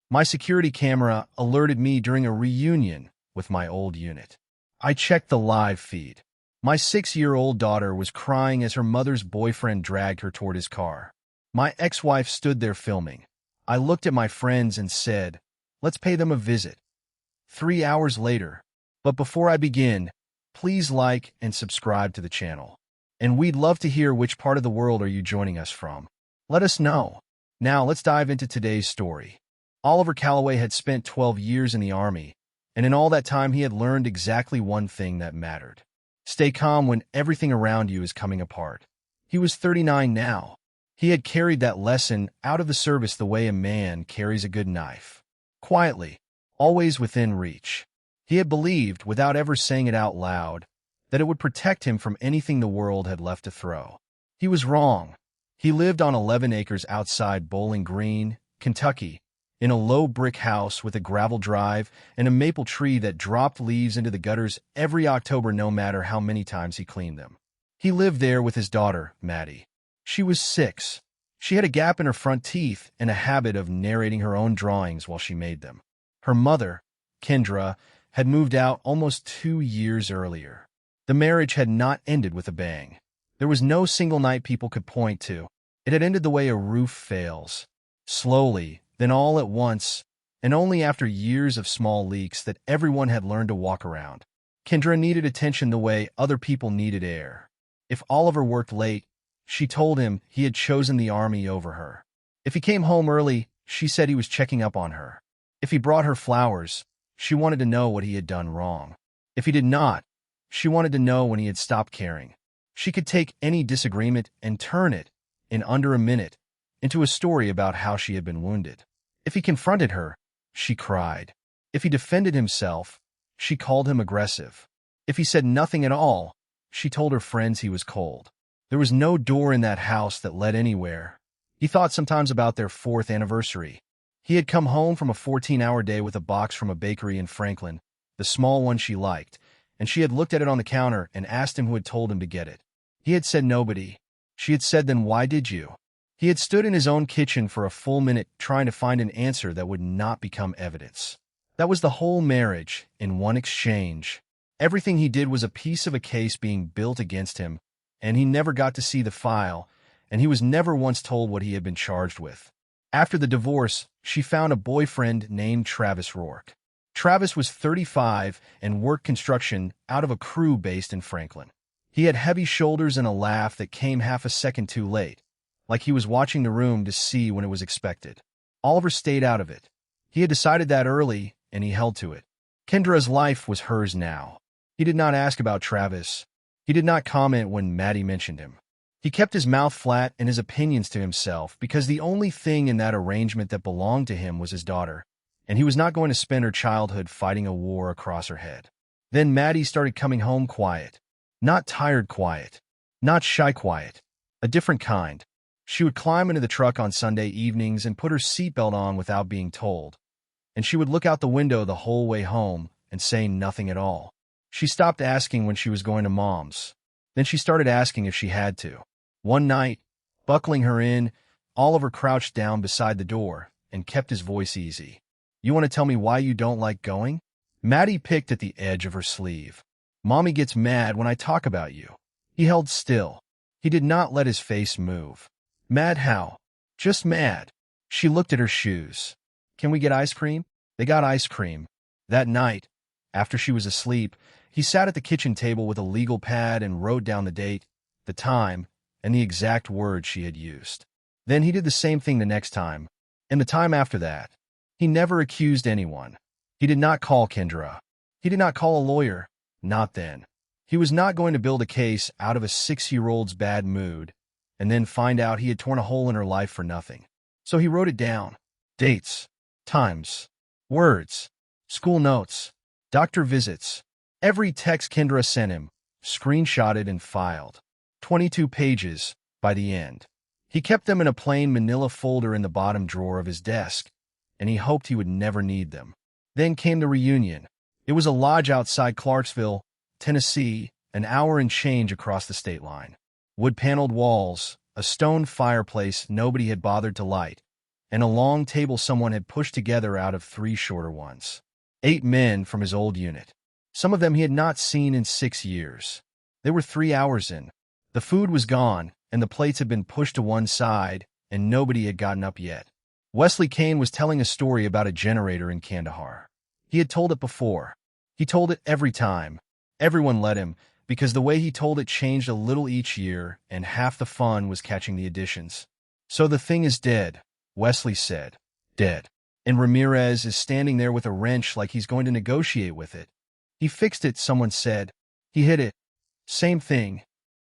My security camera alerted me during a reunion with my old unit. I checked the live feed. My 6-year-old daughter was crying as her mother's boyfriend dragged her toward his car. My ex-wife stood there filming. I looked at my friends and said, "Let's pay them a visit." 3 hours later. But before I begin, please like and subscribe to the channel. And we'd love to hear which part of the world are you joining us from. Let us know. Now let's dive into today's story. Oliver Calloway had spent 12 years in the Army, and in all that time he had learned exactly one thing that mattered. Stay calm when everything around you is coming apart. He was 39 now. He had carried that lesson out of the service the way a man carries a good knife. Quietly, always within reach. He had believed, without ever saying it out loud, that it would protect him from anything the world had left to throw. He was wrong. He lived on 11 acres outside Bowling Green, Kentucky, in a low brick house with a gravel drive and a maple tree that dropped leaves into the gutters every October no matter how many times he cleaned them. He lived there with his daughter, Maddie. She was 6. She had a gap in her front teeth and a habit of narrating her own drawings while she made them. Her mother, Kendra, had moved out almost 2 years earlier. The marriage had not ended with a bang. There was no single night people could point to. It had ended the way a roof fails. Slowly, then all at once, and only after years of small leaks that everyone had learned to walk around. Kendra needed attention the way other people needed air. If Oliver worked late, she told him he had chosen the Army over her. If he came home early, she said he was checking up on her. If he brought her flowers, she wanted to know what he had done wrong. If he did not, she wanted to know when he had stopped caring. She could take any disagreement and turn it, in under a minute, into a story about how she had been wounded. If he confronted her, she cried. If he defended himself, she called him aggressive. If he said nothing at all, she told her friends he was cold. There was no door in that house that led anywhere. He thought sometimes about their 4th anniversary. He had come home from a 14-hour day with a box from a bakery in Franklin, the small one she liked, and she had looked at it on the counter and asked him who had told him to get it. He had said nobody. She had said, "Then why did you?" He had stood in his own kitchen for a full minute trying to find an answer that would not become evidence. That was the whole marriage, in one exchange. Everything he did was a piece of a case being built against him, and he never got to see the file, and he was never once told what he had been charged with. After the divorce, she found a boyfriend named Travis Rourke. Travis was 35 and worked construction out of a crew based in Franklin. He had heavy shoulders and a laugh that came half a second too late, like he was watching the room to see when it was expected. Oliver stayed out of it. He had decided that early, and he held to it. Kendra's life was hers now. He did not ask about Travis. He did not comment when Maddie mentioned him. He kept his mouth flat and his opinions to himself because the only thing in that arrangement that belonged to him was his daughter, and he was not going to spend her childhood fighting a war across her head. Then Maddie started coming home quiet. Not tired quiet. Not shy quiet. A different kind. She would climb into the truck on Sunday evenings and put her seatbelt on without being told, and she would look out the window the whole way home and say nothing at all. She stopped asking when she was going to Mom's. Then she started asking if she had to. One night, buckling her in, Oliver crouched down beside the door and kept his voice easy. "You want to tell me why you don't like going?" Maddie picked at the edge of her sleeve. "Mommy gets mad when I talk about you." He held still. He did not let his face move. "Mad how?" "Just mad." She looked at her shoes. "Can we get ice cream?" They got ice cream. That night, after she was asleep, he sat at the kitchen table with a legal pad and wrote down the date, the time, and the exact words she had used. Then he did the same thing the next time, and the time after that. He never accused anyone. He did not call Kendra. He did not call a lawyer. Not then. He was not going to build a case out of a 6-year-old's bad mood and then find out he had torn a hole in her life for nothing. So he wrote it down. Dates, times, words, school notes, doctor visits. Every text Kendra sent him, screenshotted and filed. 22 pages by the end. He kept them in a plain Manila folder in the bottom drawer of his desk, and he hoped he would never need them. Then came the reunion. It was a lodge outside Clarksville, Tennessee, an hour and change across the state line. Wood-paneled walls, a stone fireplace nobody had bothered to light, and a long table someone had pushed together out of 3 shorter ones. 8 men from his old unit. Some of them he had not seen in 6 years. They were 3 hours in. The food was gone, and the plates had been pushed to one side, and nobody had gotten up yet. Wesley Kane was telling a story about a generator in Kandahar. He had told it before. He told it every time. Everyone let him, because the way he told it changed a little each year, and half the fun was catching the additions. So the thing is dead, Wesley said. Dead. And Ramirez is standing there with a wrench like he's going to negotiate with it. He fixed it, someone said. He hit it. Same thing.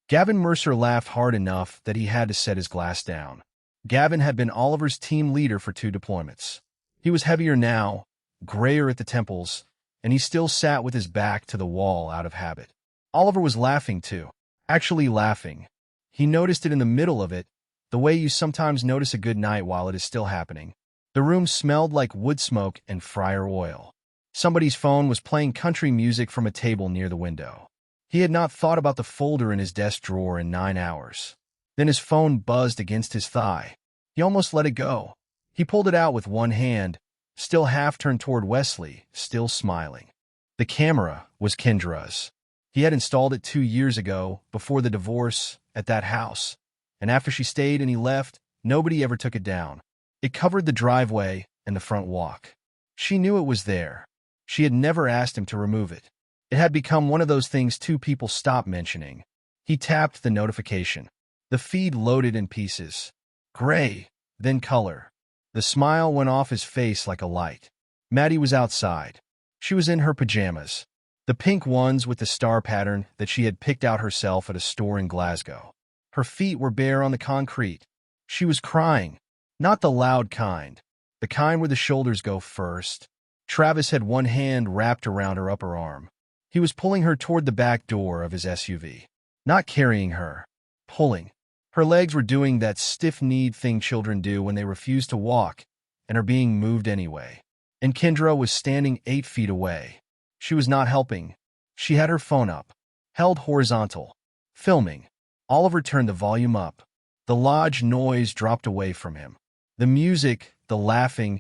Gavin Mercer laughed hard enough that he had to set his glass down. Gavin had been Oliver's team leader for 2 deployments. He was heavier now, grayer at the temples, and he still sat with his back to the wall out of habit. Oliver was laughing too. Actually laughing. He noticed it in the middle of it, the way you sometimes notice a good night while it is still happening. The room smelled like wood smoke and fryer oil. Somebody's phone was playing country music from a table near the window. He had not thought about the folder in his desk drawer in 9 hours. Then his phone buzzed against his thigh. He almost let it go. He pulled it out with one hand, still half turned toward Wesley, still smiling. The camera was Kendra's. He had installed it 2 years ago, before the divorce, at that house. And after she stayed and he left, nobody ever took it down. It covered the driveway and the front walk. She knew it was there. She had never asked him to remove it. It had become one of those things 2 people stopped mentioning. He tapped the notification. The feed loaded in pieces. Gray, then color. The smile went off his face like a light. Maddie was outside. She was in her pajamas. The pink ones with the star pattern that she had picked out herself at a store in Glasgow. Her feet were bare on the concrete. She was crying. Not the loud kind. The kind where the shoulders go first. Travis had one hand wrapped around her upper arm. He was pulling her toward the back door of his SUV. Not carrying her. Pulling. Her legs were doing that stiff-kneed thing children do when they refuse to walk and are being moved anyway. And Kendra was standing 8 feet away. She was not helping. She had her phone up, held horizontal, filming. Oliver turned the volume up. The lodge noise dropped away from him. The music, the laughing,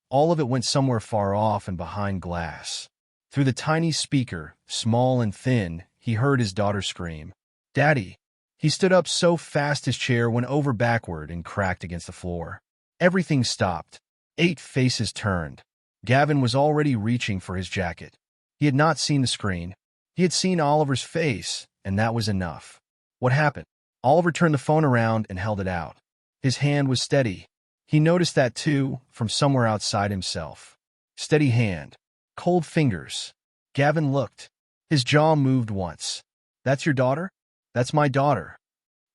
all of it went somewhere far off and behind glass. Through the tiny speaker, small and thin, he heard his daughter scream, "Daddy!" He stood up so fast his chair went over backward and cracked against the floor. Everything stopped. 8 faces turned. Gavin was already reaching for his jacket. He had not seen the screen. He had seen Oliver's face, and that was enough. What happened? Oliver turned the phone around and held it out. His hand was steady. He noticed that too, from somewhere outside himself. Steady hand. Cold fingers. Gavin looked. His jaw moved once. "That's your daughter?" "That's my daughter."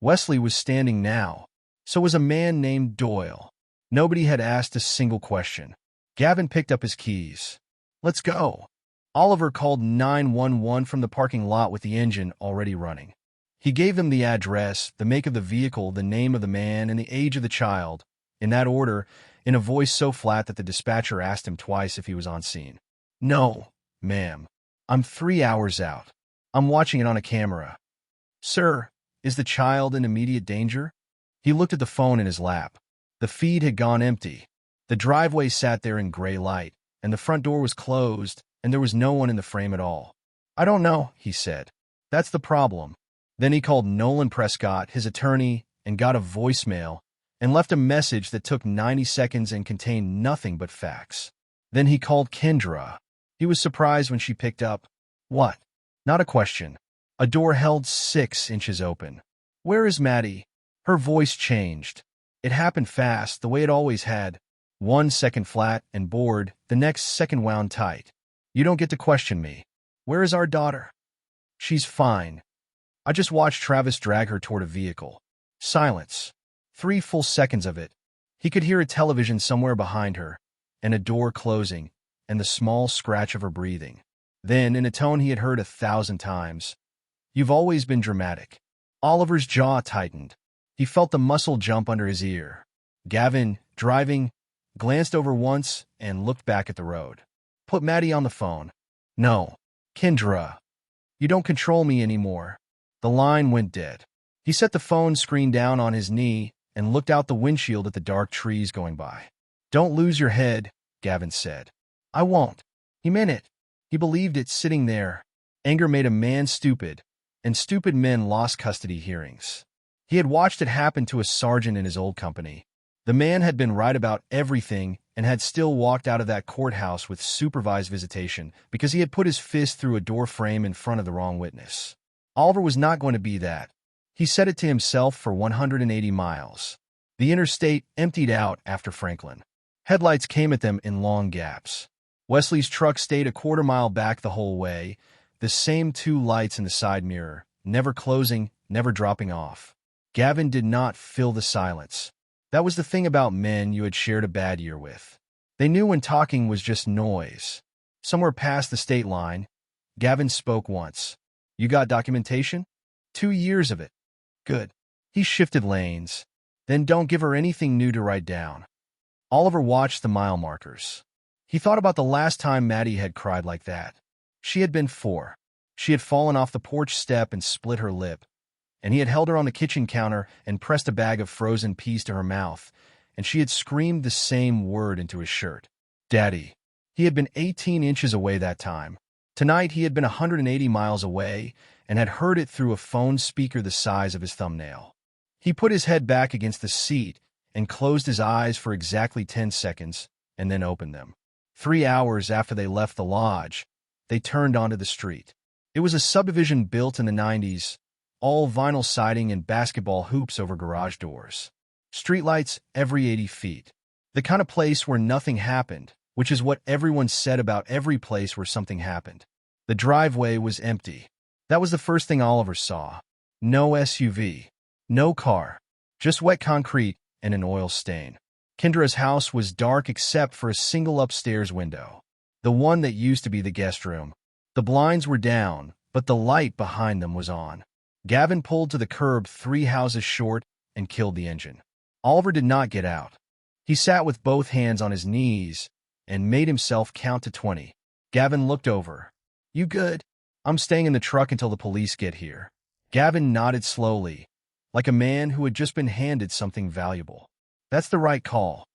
Wesley was standing now. So was a man named Doyle. Nobody had asked a single question. Gavin picked up his keys. "Let's go." Oliver called 911 from the parking lot with the engine already running. He gave them the address, the make of the vehicle, the name of the man, and the age of the child, in that order, in a voice so flat that the dispatcher asked him twice if he was on scene. "No, ma'am. I'm 3 hours out. I'm watching it on a camera." "Sir, is the child in immediate danger?" He looked at the phone in his lap. The feed had gone empty. The driveway sat there in gray light, and the front door was closed, and there was no one in the frame at all. "I don't know," he said. "That's the problem." Then he called Nolan Prescott, his attorney, and got a voicemail, and left a message that took 90 seconds and contained nothing but facts. Then he called Kendra. He was surprised when she picked up. "What?" Not a question. A door held 6 inches open. "Where is Maddie?" Her voice changed. It happened fast, the way it always had. 1 second flat and bored, the next second wound tight. "You don't get to question me. Where is our daughter?" "She's fine. I just watched Travis drag her toward a vehicle." Silence. 3 full seconds of it. He could hear a television somewhere behind her, and a door closing, and the small scratch of her breathing. Then, in a tone he had heard 1,000 times, "You've always been dramatic." Oliver's jaw tightened. He felt the muscle jump under his ear. Gavin, driving, glanced over once and looked back at the road. "Put Maddie on the phone." "No. Kendra. You don't control me anymore." The line went dead. He set the phone screen down on his knee and looked out the windshield at the dark trees going by. "Don't lose your head," Gavin said. "I won't." He meant it. He believed it sitting there. Anger made a man stupid, and stupid men lost custody hearings. He had watched it happen to a sergeant in his old company. The man had been right about everything and had still walked out of that courthouse with supervised visitation because he had put his fist through a door frame in front of the wrong witness. Oliver was not going to be that. He said it to himself for 180 miles. The interstate emptied out after Franklin. Headlights came at them in long gaps. Wesley's truck stayed a quarter-mile back the whole way, the same two lights in the side mirror, never closing, never dropping off. Gavin did not fill the silence. That was the thing about men you had shared a bad year with. They knew when talking was just noise. Somewhere past the state line, Gavin spoke once. "You got documentation?" 2 years of it." "Good." He shifted lanes. "Then don't give her anything new to write down." Oliver watched the mile markers. He thought about the last time Maddie had cried like that. She had been 4. She had fallen off the porch step and split her lip, and he had held her on the kitchen counter and pressed a bag of frozen peas to her mouth, and she had screamed the same word into his shirt. "Daddy." He had been 18 inches away that time. Tonight he had been 180 miles away and had heard it through a phone speaker the size of his thumbnail. He put his head back against the seat and closed his eyes for exactly 10 seconds and then opened them. 3 hours after they left the lodge, they turned onto the street. It was a subdivision built in the 90s, all vinyl siding and basketball hoops over garage doors. Streetlights every 80 feet. The kind of place where nothing happened, which is what everyone said about every place where something happened. The driveway was empty. That was the first thing Oliver saw. No SUV. No car. Just wet concrete and an oil stain. Kendra's house was dark except for a single upstairs window. The one that used to be the guest room. The blinds were down, but the light behind them was on. Gavin pulled to the curb 3 houses short and killed the engine. Oliver did not get out. He sat with both hands on his knees and made himself count to 20. Gavin looked over. "You good?" "I'm staying in the truck until the police get here." Gavin nodded slowly, like a man who had just been handed something valuable. "That's the right call."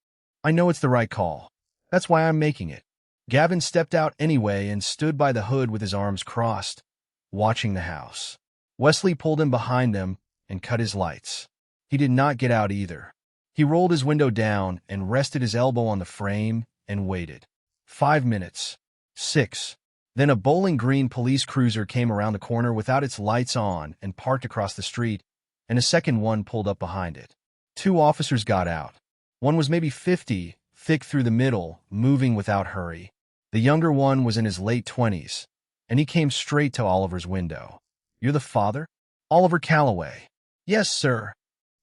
"I know it's the right call. That's why I'm making it." Gavin stepped out anyway and stood by the hood with his arms crossed, watching the house. Wesley pulled him behind them and cut his lights. He did not get out either. He rolled his window down and rested his elbow on the frame and waited. 5 minutes. 6. Then a bowling green police cruiser came around the corner without its lights on and parked across the street, and a second one pulled up behind it. 2 officers got out. One was maybe 50, thick through the middle, moving without hurry. The younger one was in his late 20s, and he came straight to Oliver's window. "You're the father?" "Oliver Calloway." "Yes, sir."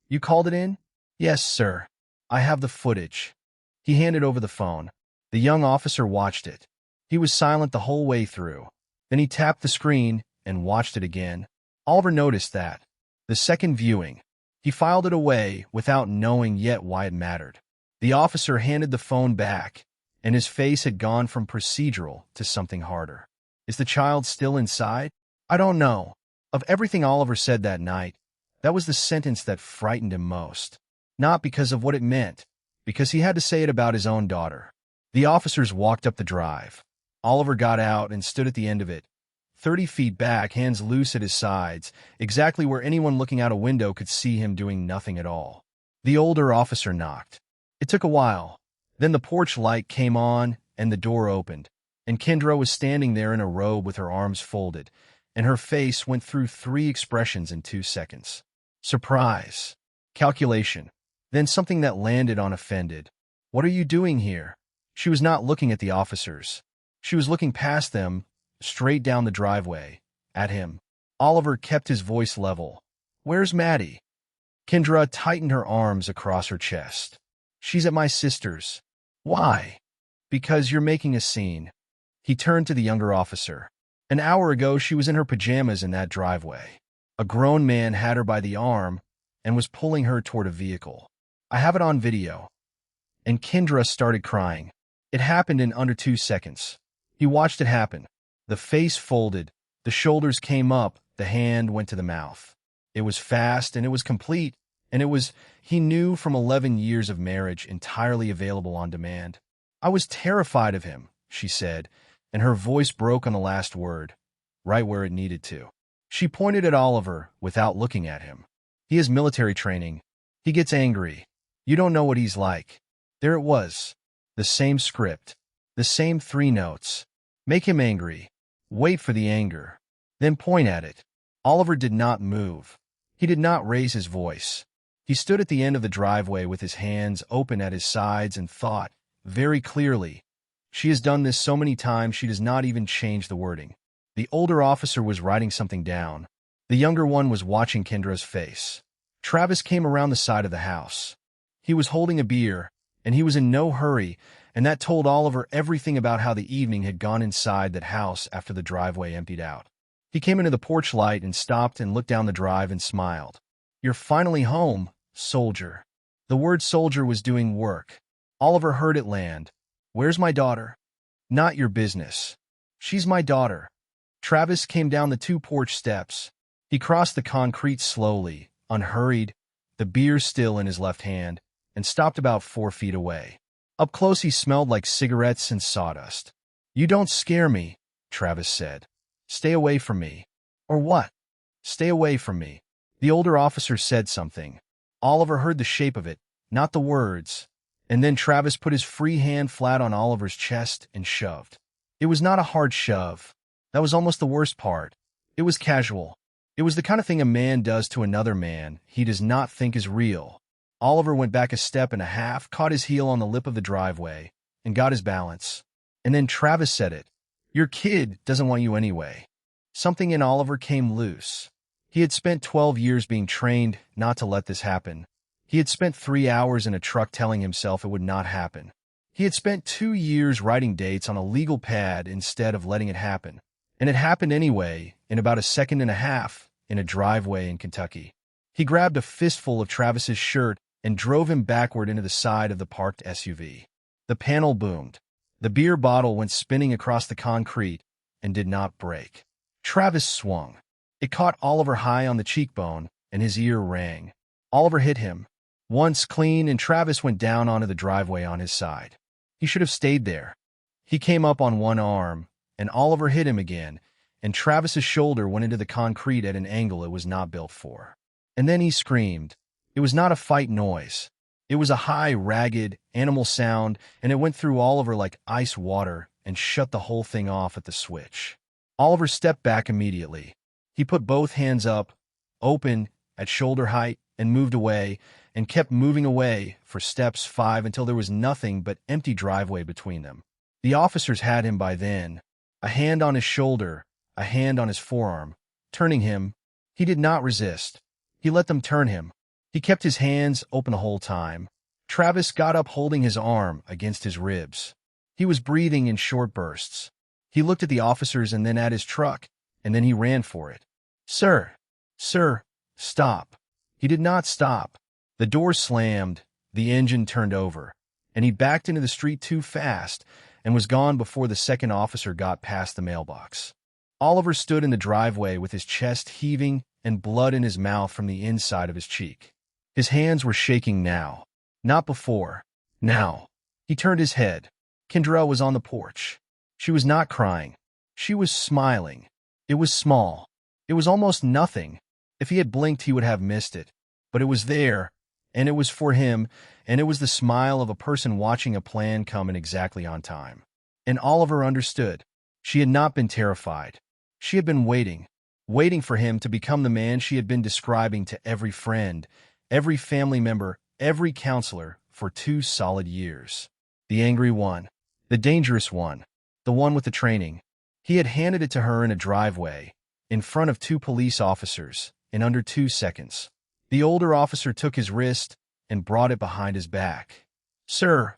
"You called it in?" "Yes, sir. I have the footage." He handed over the phone. The young officer watched it. He was silent the whole way through. Then he tapped the screen and watched it again. Oliver noticed that. The second viewing. He filed it away without knowing yet why it mattered. The officer handed the phone back, and his face had gone from procedural to something harder. "Is the child still inside?" "I don't know." Of everything Oliver said that night, that was the sentence that frightened him most. Not because of what it meant, because he had to say it about his own daughter. The officers walked up the drive. Oliver got out and stood at the end of it, 30 feet back, hands loose at his sides, exactly where anyone looking out a window could see him doing nothing at all. The older officer knocked. It took a while. Then the porch light came on and the door opened, and Kendra was standing there in a robe with her arms folded, and her face went through 3 expressions in 2 seconds. Surprise. Calculation. Then something that landed on offended. "What are you doing here?" She was not looking at the officers. She was looking past them, straight down the driveway, at him. Oliver kept his voice level. "Where's Maddie?" Kendra tightened her arms across her chest. "She's at my sister's." "Why?" "Because you're making a scene." He turned to the younger officer. "An hour ago she was in her pajamas in that driveway. A grown man had her by the arm and was pulling her toward a vehicle. I have it on video." And Kendra started crying. It happened in under 2 seconds. He watched it happen. The face folded, the shoulders came up, the hand went to the mouth. It was fast and it was complete, And it was, he knew, from 11 years of marriage, entirely available on demand. I was terrified of him, she said, and her voice broke on the last word, right where it needed to. She pointed at Oliver without looking at him. He has military training. He gets angry. You don't know what he's like. There it was. The same script. The same 3 notes. Make him angry. Wait for the anger. Then point at it. Oliver did not move. He did not raise his voice. He stood at the end of the driveway with his hands open at his sides and thought, very clearly. She has done this so many times she does not even change the wording. The older officer was writing something down. The younger one was watching Kendra's face. Travis came around the side of the house. He was holding a beer, and he was in no hurry, and that told Oliver everything about how the evening had gone inside that house after the driveway emptied out. He came into the porch light and stopped and looked down the drive and smiled. You're finally home, soldier. The word soldier was doing work. Oliver heard it land. Where's my daughter? Not your business. She's my daughter. Travis came down the 2 porch steps. He crossed the concrete slowly, unhurried, the beer still in his left hand, and stopped about 4 feet away. Up close he smelled like cigarettes and sawdust. You don't scare me, Travis said. Stay away from me. Or what? Stay away from me. The older officer said something. Oliver heard the shape of it, not the words. And then Travis put his free hand flat on Oliver's chest and shoved. It was not a hard shove. That was almost the worst part. It was casual. It was the kind of thing a man does to another man he does not think is real. Oliver went back a step and a half, caught his heel on the lip of the driveway, and got his balance. And then Travis said it. Your kid doesn't want you anyway. Something in Oliver came loose. He had spent 12 years being trained not to let this happen. He had spent 3 hours in a truck telling himself it would not happen. He had spent 2 years writing dates on a legal pad instead of letting it happen. And it happened anyway, in about a second and a half, in a driveway in Kentucky. He grabbed a fistful of Travis's shirt and drove him backward into the side of the parked SUV. The panel boomed. The beer bottle went spinning across the concrete and did not break. Travis swung. It caught Oliver high on the cheekbone, and his ear rang. Oliver hit him. Once clean, and Travis went down onto the driveway on his side. He should have stayed there. He came up on one arm, and Oliver hit him again, and Travis's shoulder went into the concrete at an angle it was not built for. And then he screamed. It was not a fight noise. It was a high, ragged, animal sound, and it went through Oliver like ice water and shut the whole thing off at the switch. Oliver stepped back immediately. He put both hands up, open, at shoulder height, and moved away, and kept moving away for steps 5 until there was nothing but empty driveway between them. The officers had him by then, a hand on his shoulder, a hand on his forearm, turning him. He did not resist. He let them turn him. He kept his hands open the whole time. Travis got up holding his arm against his ribs. He was breathing in short bursts. He looked at the officers and then at his truck, and then he ran for it. Sir, stop. He did not stop. The door slammed, the engine turned over, and he backed into the street too fast and was gone before the second officer got past the mailbox. Oliver stood in the driveway with his chest heaving and blood in his mouth from the inside of his cheek. His hands were shaking now, not before. Now. He turned his head. Kendra was on the porch. She was not crying. She was smiling. It was small. It was almost nothing. If he had blinked, he would have missed it. But it was there, and it was for him, and it was the smile of a person watching a plan come in exactly on time. And Oliver understood. She had not been terrified. She had been waiting for him to become the man she had been describing to every friend, every family member, every counselor for 2 solid years. The angry one, the dangerous one, the one with the training. He had handed it to her in a driveway, in front of 2 police officers, in under 2 seconds. The older officer took his wrist and brought it behind his back. Sir,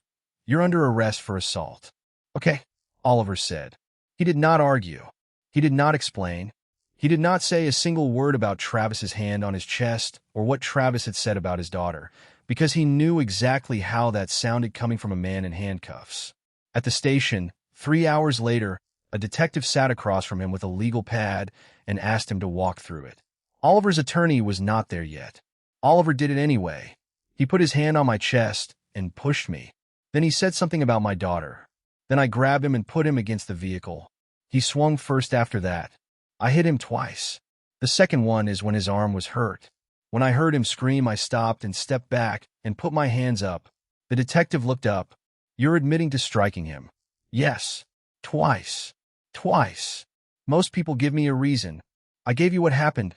you're under arrest for assault. Okay, Oliver said. He did not argue. He did not explain. He did not say a single word about Travis's hand on his chest or what Travis had said about his daughter, because he knew exactly how that sounded coming from a man in handcuffs. At the station, 3 hours later, a detective sat across from him with a legal pad and asked him to walk through it. Oliver's attorney was not there yet. Oliver did it anyway. He put his hand on my chest and pushed me. Then he said something about my daughter. Then I grabbed him and put him against the vehicle. He swung first after that. I hit him twice. The second one is when his arm was hurt. When I heard him scream, I stopped and stepped back and put my hands up. The detective looked up. You're admitting to striking him? Yes. Twice. Twice. Most people give me a reason. I gave you what happened,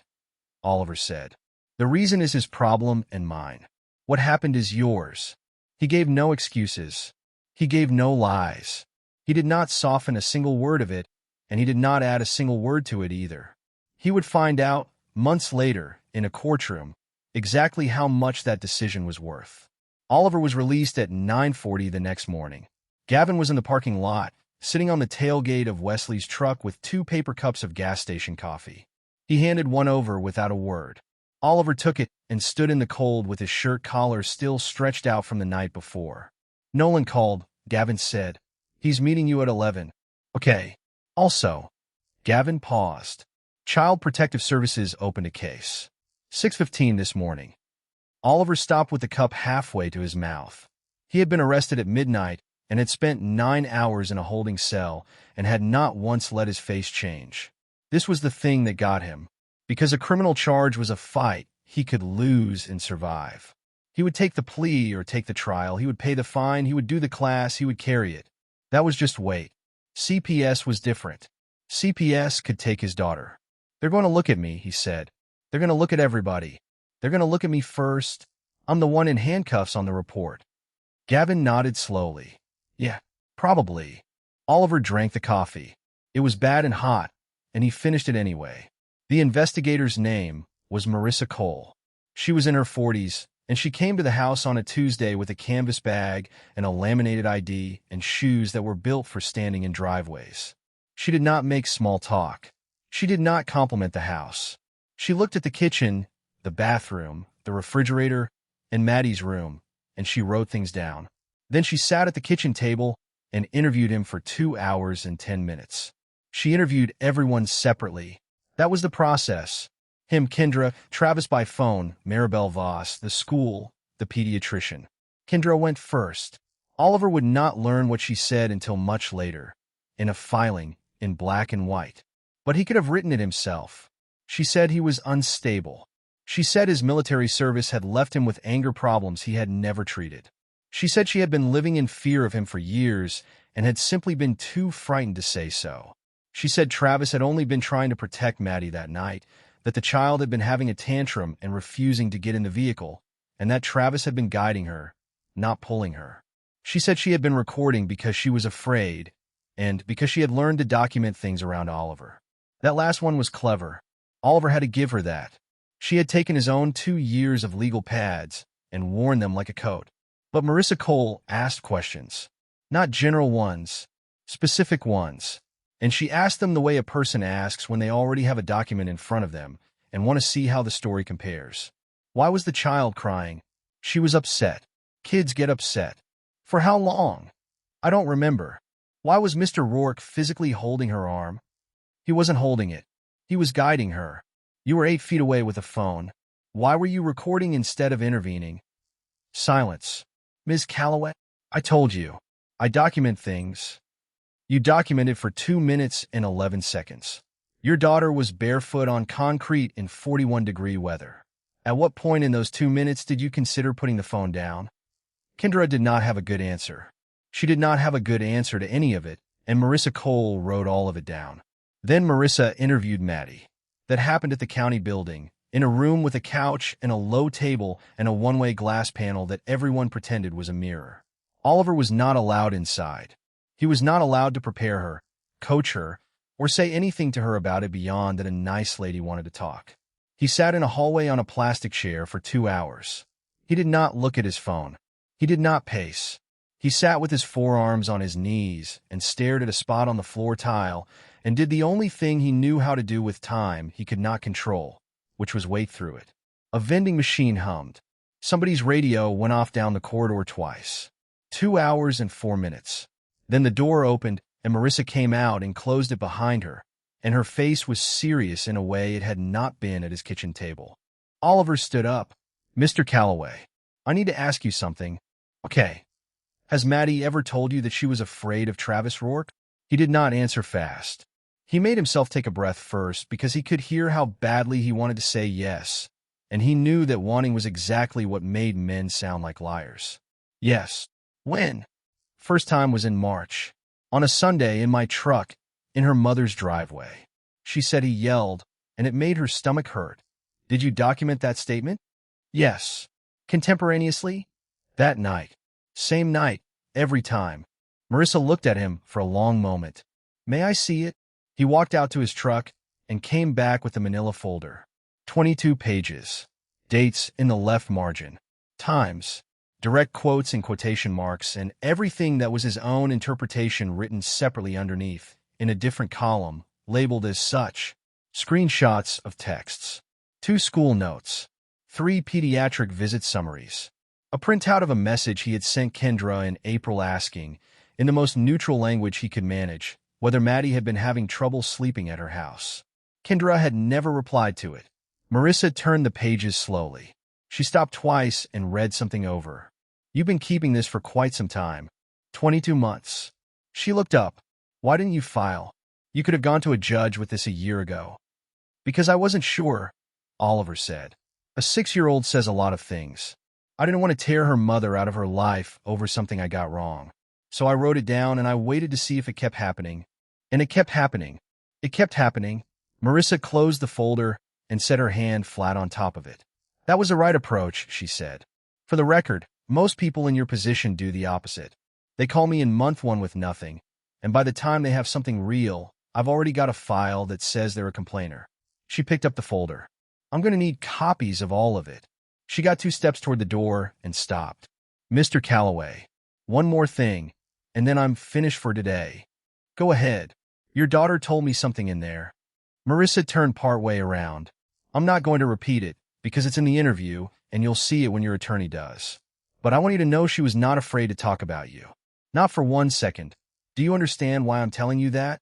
Oliver said. The reason is his problem and mine. What happened is yours. He gave no excuses. He gave no lies. He did not soften a single word of it, and he did not add a single word to it either. He would find out, months later, in a courtroom, exactly how much that decision was worth. Oliver was released at 9:40 the next morning. Gavin was in the parking lot, sitting on the tailgate of Wesley's truck with 2 paper cups of gas station coffee. He handed one over without a word. Oliver took it and stood in the cold with his shirt collar still stretched out from the night before. Nolan called. Gavin said, "He's meeting you at 11. Okay. Also." Gavin paused. Child Protective Services opened a case. 6:15 this morning. Oliver stopped with the cup halfway to his mouth. He had been arrested at midnight and had spent 9 hours in a holding cell and had not once let his face change. This was the thing that got him. Because a criminal charge was a fight he could lose and survive. He would take the plea or take the trial. He would pay the fine. He would do the class. He would carry it. That was just wait. CPS was different. CPS could take his daughter. They're going to look at me, he said. They're going to look at everybody. They're going to look at me first. I'm the one in handcuffs on the report. Gavin nodded slowly. Yeah, probably. Oliver drank the coffee. It was bad and hot, and he finished it anyway. The investigator's name was Marissa Cole. She was in her 40s, and she came to the house on a Tuesday with a canvas bag and a laminated ID and shoes that were built for standing in driveways. She did not make small talk. She did not compliment the house. She looked at the kitchen, the bathroom, the refrigerator, and Maddie's room, and she wrote things down. Then she sat at the kitchen table and interviewed him for 2 hours and 10 minutes. She interviewed everyone separately. That was the process. Him, Kendra, Travis by phone, Maribel Voss, the school, the pediatrician. Kendra went first. Oliver would not learn what she said until much later, in a filing, in black and white. But he could have written it himself. She said he was unstable. She said his military service had left him with anger problems he had never treated. She said she had been living in fear of him for years and had simply been too frightened to say so. She said Travis had only been trying to protect Maddie that night, that the child had been having a tantrum and refusing to get in the vehicle, and that Travis had been guiding her, not pulling her. She said she had been recording because she was afraid, and because she had learned to document things around Oliver. That last one was clever. Oliver had to give her that. She had taken his own 2 years of legal pads and worn them like a coat. But Marissa Cole asked questions. Not general ones, specific ones. And she asked them the way a person asks when they already have a document in front of them and want to see how the story compares. Why was the child crying? She was upset. Kids get upset. For how long? I don't remember. Why was Mr. Rourke physically holding her arm? He wasn't holding it. He was guiding her. You were 8 feet away with a phone. Why were you recording instead of intervening? Silence. Ms. Calloway, I told you. I document things. You documented for 2 minutes and 11 seconds. Your daughter was barefoot on concrete in 41-degree weather. At what point in those 2 minutes did you consider putting the phone down? Kendra did not have a good answer. She did not have a good answer to any of it, and Marissa Cole wrote all of it down. Then Marissa interviewed Maddie. That happened at the county building, in a room with a couch and a low table and a one-way glass panel that everyone pretended was a mirror. Oliver was not allowed inside. He was not allowed to prepare her, coach her, or say anything to her about it beyond that a nice lady wanted to talk. He sat in a hallway on a plastic chair for 2 hours. He did not look at his phone. He did not pace. He sat with his forearms on his knees and stared at a spot on the floor tile and did the only thing he knew how to do with time he could not control, which was wait through it. A vending machine hummed. Somebody's radio went off down the corridor twice. 2 hours and 4 minutes. Then the door opened, and Marissa came out and closed it behind her, and her face was serious in a way it had not been at his kitchen table. Oliver stood up. Mr. Calloway, I need to ask you something. Okay. Has Maddie ever told you that she was afraid of Travis Rourke? He did not answer fast. He made himself take a breath first because he could hear how badly he wanted to say yes, and he knew that wanting was exactly what made men sound like liars. Yes. When? First time was in March. On a Sunday in my truck, in her mother's driveway. She said he yelled, and it made her stomach hurt. Did you document that statement? Yes. Contemporaneously? That night. Same night, every time. Marissa looked at him for a long moment. May I see it? He walked out to his truck and came back with the Manila Folder. 22 pages. Dates in the left margin. Times. Direct quotes and quotation marks, and everything that was his own interpretation written separately underneath, in a different column, labeled as such. Screenshots of texts. 2 school notes. 3 pediatric visit summaries. A printout of a message he had sent Kendra in April asking, in the most neutral language he could manage, whether Maddie had been having trouble sleeping at her house. Kendra had never replied to it. Marissa turned the pages slowly. She stopped twice and read something over. You've been keeping this for quite some time. 22 months. She looked up. Why didn't you file? You could have gone to a judge with this a year ago. Because I wasn't sure, Oliver said. A 6-year-old says a lot of things. I didn't want to tear her mother out of her life over something I got wrong. So I wrote it down and I waited to see if it kept happening. And it kept happening. It kept happening. Marissa closed the folder and set her hand flat on top of it. That was the right approach, she said. For the record, most people in your position do the opposite. They call me in month 1 with nothing, and by the time they have something real, I've already got a file that says they're a complainer. She picked up the folder. I'm going to need copies of all of it. She got 2 steps toward the door and stopped. Mr. Calloway, one more thing, and then I'm finished for today. Go ahead. Your daughter told me something in there. Marissa turned partway around. I'm not going to repeat it, because it's in the interview, and you'll see it when your attorney does. But I want you to know she was not afraid to talk about you. Not for 1 second. Do you understand why I'm telling you that?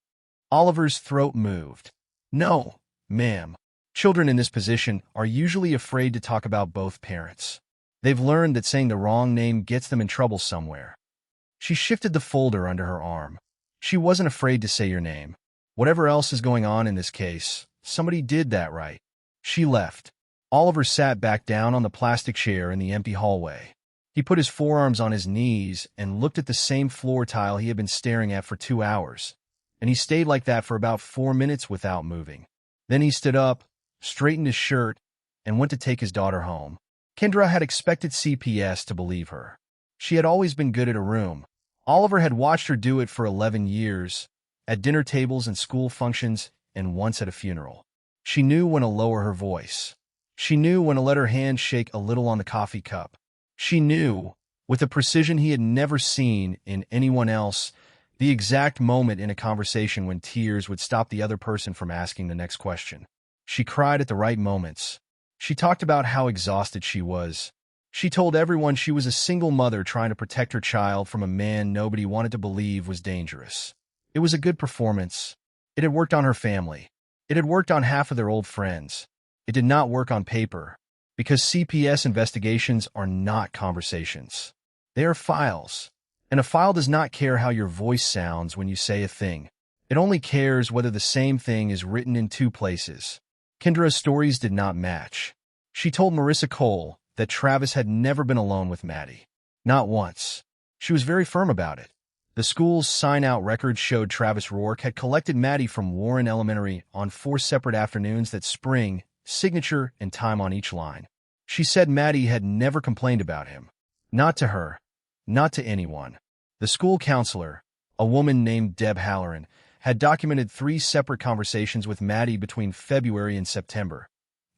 Oliver's throat moved. No, ma'am. Children in this position are usually afraid to talk about both parents. They've learned that saying the wrong name gets them in trouble somewhere. She shifted the folder under her arm. She wasn't afraid to say your name. Whatever else is going on in this case, somebody did that right. She left. Oliver sat back down on the plastic chair in the empty hallway. He put his forearms on his knees and looked at the same floor tile he had been staring at for 2 hours. And he stayed like that for about 4 minutes without moving. Then he stood up, straightened his shirt, and went to take his daughter home. Kendra had expected CPS to believe her. She had always been good at a room. Oliver had watched her do it for 11 years, at dinner tables and school functions, and once at a funeral. She knew when to lower her voice. She knew when to let her hand shake a little on the coffee cup. She knew, with a precision he had never seen in anyone else, the exact moment in a conversation when tears would stop the other person from asking the next question. She cried at the right moments. She talked about how exhausted she was. She told everyone she was a single mother trying to protect her child from a man nobody wanted to believe was dangerous. It was a good performance. It had worked on her family. It had worked on half of their old friends. It did not work on paper, because CPS investigations are not conversations. They are files. And a file does not care how your voice sounds when you say a thing. It only cares whether the same thing is written in 2 places. Kendra's stories did not match. She told Marissa Cole that Travis had never been alone with Maddie. Not once. She was very firm about it. The school's sign-out records showed Travis Rourke had collected Maddie from Warren Elementary on 4 separate afternoons that spring, signature, and time on each line. She said Maddie had never complained about him. Not to her. Not to anyone. The school counselor, a woman named Deb Halloran, had documented 3 separate conversations with Maddie between February and September,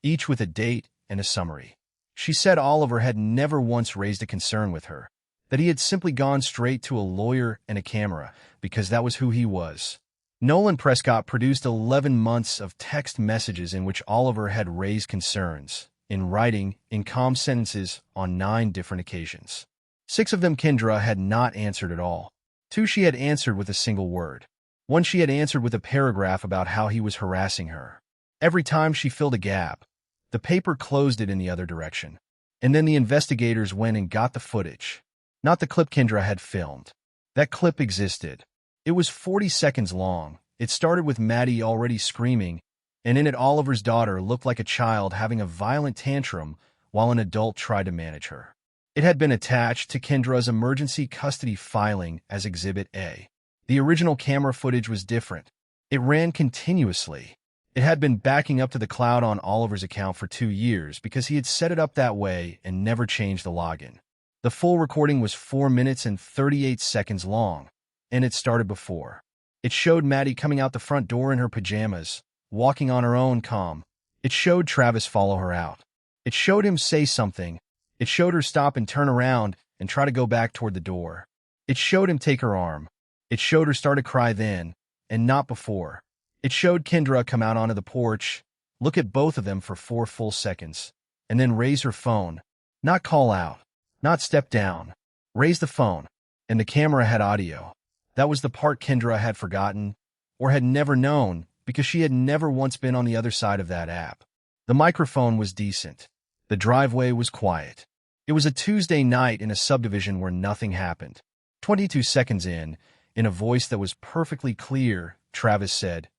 each with a date and a summary. She said Oliver had never once raised a concern with her, that he had simply gone straight to a lawyer and a camera because that was who he was. Nolan Prescott produced 11 months of text messages in which Oliver had raised concerns, in writing, in calm sentences, on 9 different occasions. 6 of them Kendra had not answered at all. 2 she had answered with a single word. 1 she had answered with a paragraph about how he was harassing her. Every time she filled a gap, the paper closed it in the other direction. And then the investigators went and got the footage. Not the clip Kendra had filmed. That clip existed. It was 40 seconds long. It started with Maddie already screaming, and in it Oliver's daughter looked like a child having a violent tantrum while an adult tried to manage her. It had been attached to Kendra's emergency custody filing as Exhibit A. The original camera footage was different. It ran continuously. It had been backing up to the cloud on Oliver's account for 2 years because he had set it up that way and never changed the login. The full recording was 4 minutes and 38 seconds long, and it started before. It showed Maddie coming out the front door in her pajamas, walking on her own calm. It showed Travis follow her out. It showed him say something. It showed her stop and turn around and try to go back toward the door. It showed him take her arm. It showed her start to cry then, and not before. It showed Kendra come out onto the porch, look at both of them for 4 full seconds, and then raise her phone. Not call out, not step down. Raise the phone. And the camera had audio. That was the part Kendra had forgotten, or had never known, because she had never once been on the other side of that app. The microphone was decent. The driveway was quiet. It was a Tuesday night in a subdivision where nothing happened. 22 seconds in a voice that was perfectly clear, Travis said,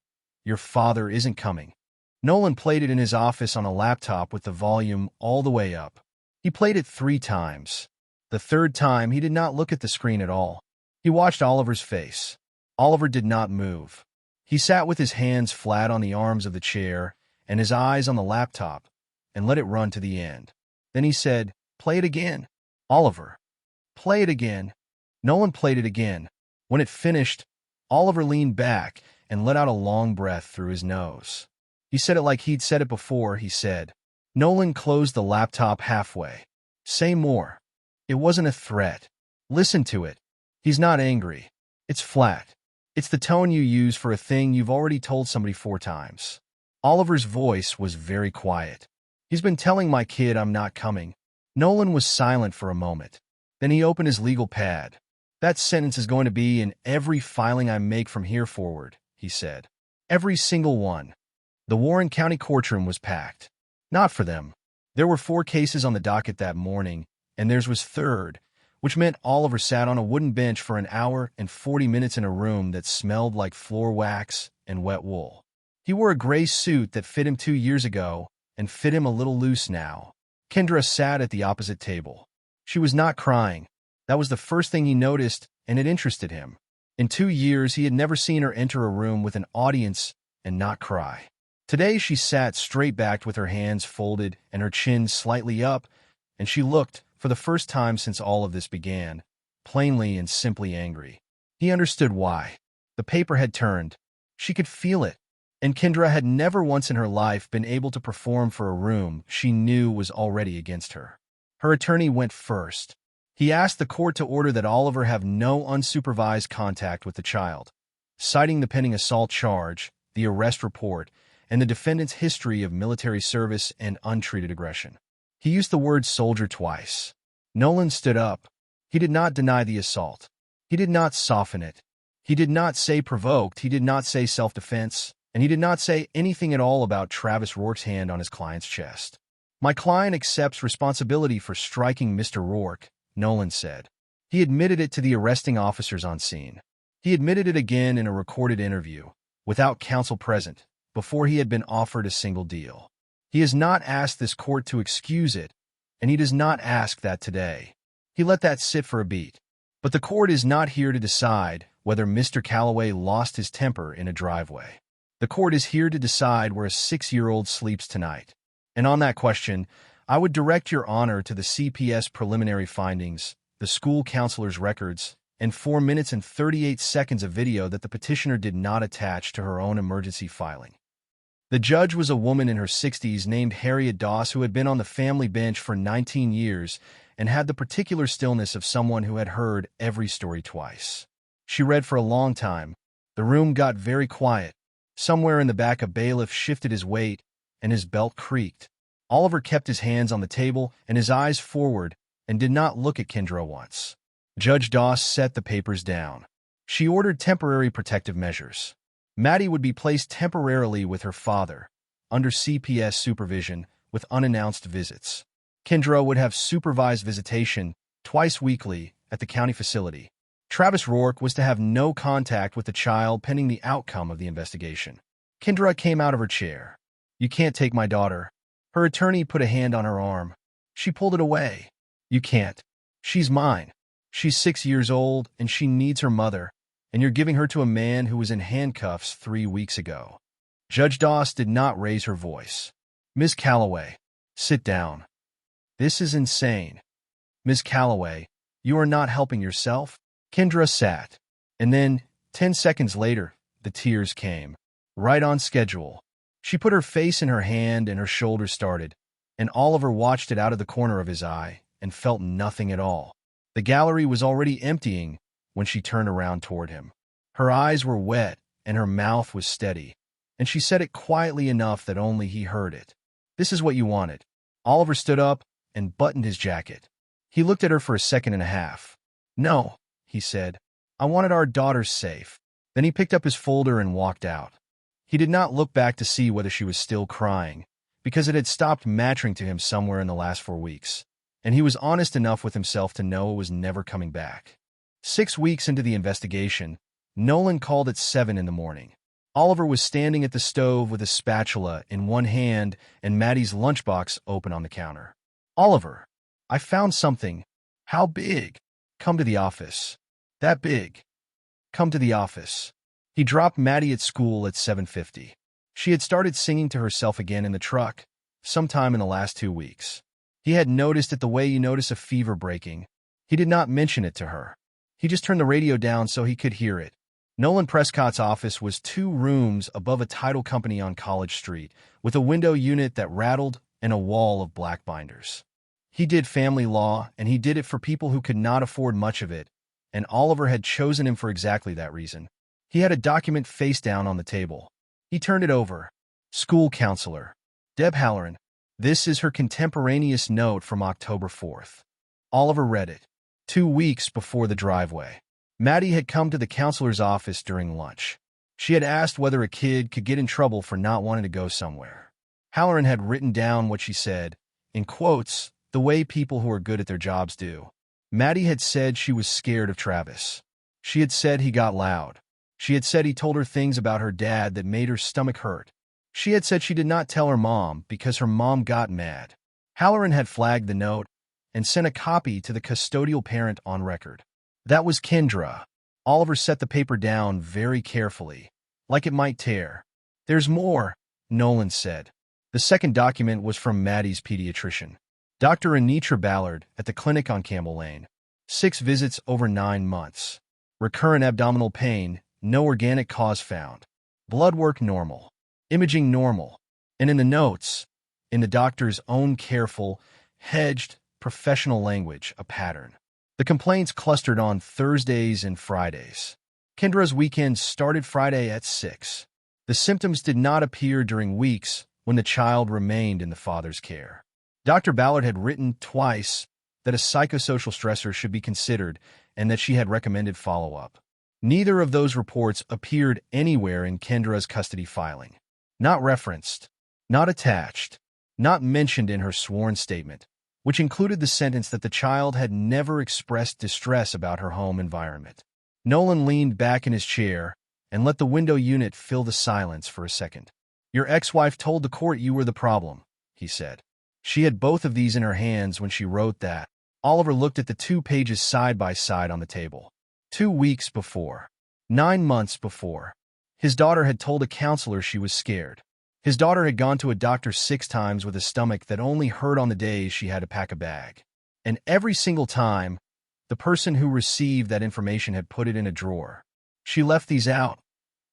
"Your father isn't coming." Nolan played it in his office on a laptop with the volume all the way up. He played it 3 times. The third time, he did not look at the screen at all. He watched Oliver's face. Oliver did not move. He sat with his hands flat on the arms of the chair and his eyes on the laptop and let it run to the end. Then he said, "Play it again, Oliver. Play it again." Nolan played it again. When it finished, Oliver leaned back and let out a long breath through his nose. He said it like he'd said it before, he said. Nolan closed the laptop halfway. "Say more." It wasn't a threat. Listen to it. He's not angry. It's flat. It's the tone you use for a thing you've already told somebody 4 times. Oliver's voice was very quiet. "He's been telling my kid I'm not coming." Nolan was silent for a moment. Then he opened his legal pad. "That sentence is going to be in every filing I make from here forward," he said. "Every single one." The Warren County courtroom was packed. Not for them. There were 4 cases on the docket that morning, and theirs was third, which meant Oliver sat on a wooden bench for an hour and 40 minutes in a room that smelled like floor wax and wet wool. He wore a gray suit that fit him 2 years ago and fit him a little loose now. Kendra sat at the opposite table. She was not crying. That was the first thing he noticed, and it interested him. In 2 years, he had never seen her enter a room with an audience and not cry. Today, she sat straight-backed with her hands folded and her chin slightly up, and she looked, for the first time since all of this began, plainly and simply angry. He understood why. The paper had turned. She could feel it. And Kendra had never once in her life been able to perform for a room she knew was already against her. Her attorney went first. He asked the court to order that Oliver have no unsupervised contact with the child, citing the pending assault charge, the arrest report, and the defendant's history of military service and untreated aggression. He used the word soldier twice. Nolan stood up. He did not deny the assault. He did not soften it. He did not say provoked. He did not say self-defense. And he did not say anything at all about Travis Rourke's hand on his client's chest. "My client accepts responsibility for striking Mr. Rourke," Nolan said. He admitted it to the arresting officers on scene. He admitted it again in a recorded interview, without counsel present, before he had been offered a single deal. He has not asked this court to excuse it, and he does not ask that today. He let that sit for a beat. But the court is not here to decide whether Mr. Calloway lost his temper in a driveway. The court is here to decide where a 6-year-old sleeps tonight. And on that question, I would direct your honor to the CPS preliminary findings, the school counselor's records, and 4 minutes and 38 seconds of video that the petitioner did not attach to her own emergency filing. The judge was a woman in her 60s named Harriet Doss who had been on the family bench for 19 years and had the particular stillness of someone who had heard every story twice. She read for a long time. The room got very quiet. Somewhere in the back, a bailiff shifted his weight and his belt creaked. Oliver kept his hands on the table and his eyes forward and did not look at Kendra once. Judge Doss set the papers down. She ordered temporary protective measures. Maddie would be placed temporarily with her father, under CPS supervision, with unannounced visits. Kendra would have supervised visitation twice weekly at the county facility. Travis Rourke was to have no contact with the child pending the outcome of the investigation. Kendra came out of her chair. "You can't take my daughter." Her attorney put a hand on her arm. She pulled it away. "You can't. She's mine. She's 6 years old, and she needs her mother, and you're giving her to a man who was in handcuffs 3 weeks ago." Judge Doss did not raise her voice. "Ms. Calloway, sit down. This is insane. Ms. Calloway, you are not helping yourself." Kendra sat, and then, 10 seconds later, the tears came. Right on schedule. She put her face in her hand and her shoulders started, and Oliver watched it out of the corner of his eye and felt nothing at all. The gallery was already emptying when she turned around toward him. Her eyes were wet and her mouth was steady, and she said it quietly enough that only he heard it. "This is what you wanted." Oliver stood up and buttoned his jacket. He looked at her for a second and a half. "No," he said. "I wanted our daughters safe." Then he picked up his folder and walked out. He did not look back to see whether she was still crying, because it had stopped mattering to him somewhere in the last 4 weeks, and he was honest enough with himself to know it was never coming back. 6 weeks into the investigation, Nolan called at 7 in the morning. Oliver was standing at the stove with a spatula in one hand and Maddie's lunchbox open on the counter. "Oliver, I found something." "How big?" "Come to the office." "That big?" "Come to the office." He dropped Maddie at school at 7:50. She had started singing to herself again in the truck, sometime in the last 2 weeks. He had noticed it the way you notice a fever breaking. He did not mention it to her. He just turned the radio down so he could hear it. Nolan Prescott's office was 2 rooms above a title company on College Street, with a window unit that rattled and a wall of black binders. He did family law, and he did it for people who could not afford much of it, and Oliver had chosen him for exactly that reason. He had a document face down on the table. He turned it over. "School counselor, Deb Halloran. This is her contemporaneous note from October 4th. Oliver read it. 2 weeks before the driveway. Maddie had come to the counselor's office during lunch. She had asked whether a kid could get in trouble for not wanting to go somewhere. Halloran had written down what she said, in quotes, the way people who are good at their jobs do. Maddie had said she was scared of Travis. She had said he got loud. She had said he told her things about her dad that made her stomach hurt. She had said she did not tell her mom because her mom got mad. Halloran had flagged the note and sent a copy to the custodial parent on record. That was Kendra. Oliver set the paper down very carefully, like it might tear. "There's more," Nolan said. The second document was from Maddie's pediatrician, Dr. Anitra Ballard, at the clinic on Campbell Lane. 6 visits over 9 months. Recurrent abdominal pain, no organic cause found. Blood work normal. Imaging normal. And in the notes, in the doctor's own careful, hedged, professional language, a pattern. The complaints clustered on Thursdays and Fridays. Kendra's weekend started Friday at 6. The symptoms did not appear during weeks when the child remained in the father's care. Dr. Ballard had written twice that a psychosocial stressor should be considered and that she had recommended follow-up. Neither of those reports appeared anywhere in Kendra's custody filing. Not referenced, not attached, not mentioned in her sworn statement, which included the sentence that the child had never expressed distress about her home environment. Nolan leaned back in his chair and let the window unit fill the silence for a second. "Your ex-wife told the court you were the problem," he said. She had both of these in her hands when she wrote that. Oliver looked at the 2 pages side by side on the table. 2 weeks before. 9 months before. His daughter had told a counselor she was scared. His daughter had gone to a doctor 6 times with a stomach that only hurt on the days she had to pack a bag. And every single time, the person who received that information had put it in a drawer. "She left these out,"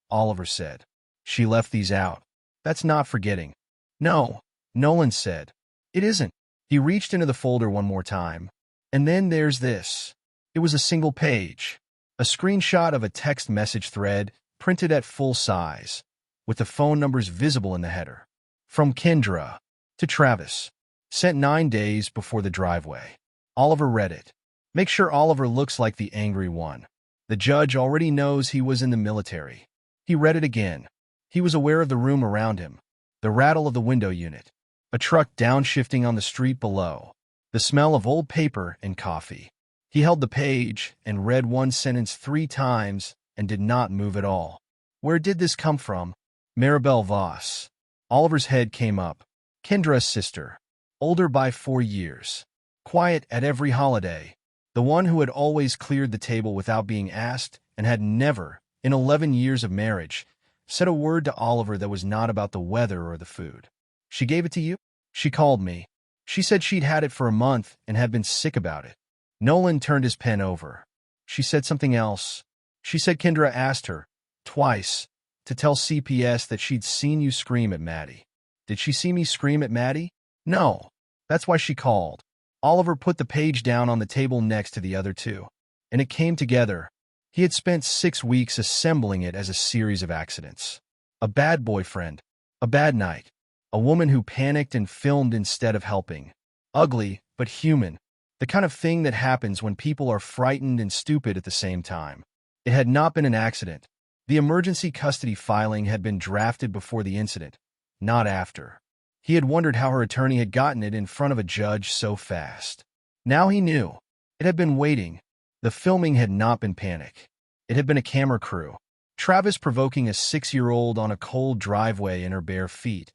Oliver said. "She left these out. That's not forgetting." "No," Nolan said. "It isn't." He reached into the folder one more time. "And then there's this." It was a single page. A screenshot of a text message thread printed at full size, with the phone numbers visible in the header. "From Kendra to Travis. Sent 9 days before the driveway." Oliver read it. Make sure Oliver looks like the angry one. The judge already knows he was in the military. He read it again. He was aware of the room around him, the rattle of the window unit, a truck downshifting on the street below, the smell of old paper and coffee. He held the page and read one sentence 3 times and did not move at all. Where did this come from? Maribel Voss. Oliver's head came up. Kendra's sister. Older by 4 years. Quiet at every holiday. The one who had always cleared the table without being asked and had never, in 11 years of marriage, said a word to Oliver that was not about the weather or the food. She gave it to you? She called me. She said she'd had it for a month and had been sick about it. Nolan turned his pen over. She said something else. She said Kendra asked her, twice, to tell CPS that she'd seen you scream at Maddie. Did she see me scream at Maddie? No. That's why she called. Oliver put the page down on the table next to the other two. And it came together. He had spent 6 weeks assembling it as a series of accidents. A bad boyfriend. A bad night. A woman who panicked and filmed instead of helping. Ugly, but human. The kind of thing that happens when people are frightened and stupid at the same time. It had not been an accident. The emergency custody filing had been drafted before the incident, not after. He had wondered how her attorney had gotten it in front of a judge so fast. Now he knew. It had been waiting. The filming had not been panic. It had been a camera crew. Travis provoking a 6-year-old on a cold driveway in her bare feet,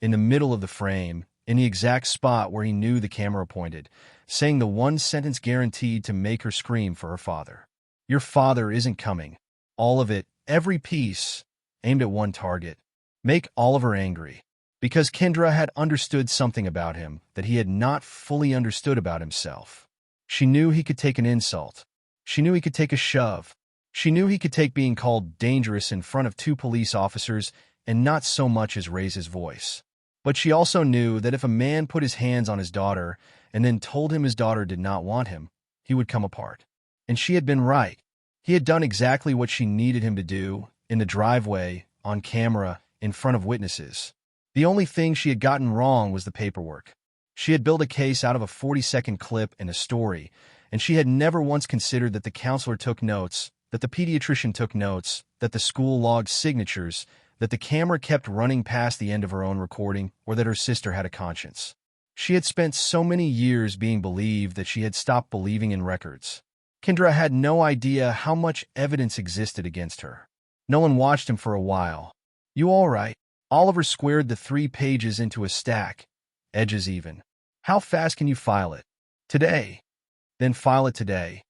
in the middle of the frame, in the exact spot where he knew the camera pointed, saying the one sentence guaranteed to make her scream for her father. Your father isn't coming. All of it, every piece, aimed at one target. Make Oliver angry. Because Kendra had understood something about him that he had not fully understood about himself. She knew he could take an insult. She knew he could take a shove. She knew he could take being called dangerous in front of 2 police officers and not so much as raise his voice. But she also knew that if a man put his hands on his daughter and then told him his daughter did not want him, he would come apart. And she had been right. He had done exactly what she needed him to do, in the driveway, on camera, in front of witnesses. The only thing she had gotten wrong was the paperwork. She had built a case out of a 40-second clip and a story, and she had never once considered that the counselor took notes, that the pediatrician took notes, that the school logged signatures, that the camera kept running past the end of her own recording, or that her sister had a conscience. She had spent so many years being believed that she had stopped believing in records. Kendra had no idea how much evidence existed against her. Nolan watched him for a while. You all right? Oliver squared the 3 pages into a stack, edges even. How fast can you file it? Today. Then file it today.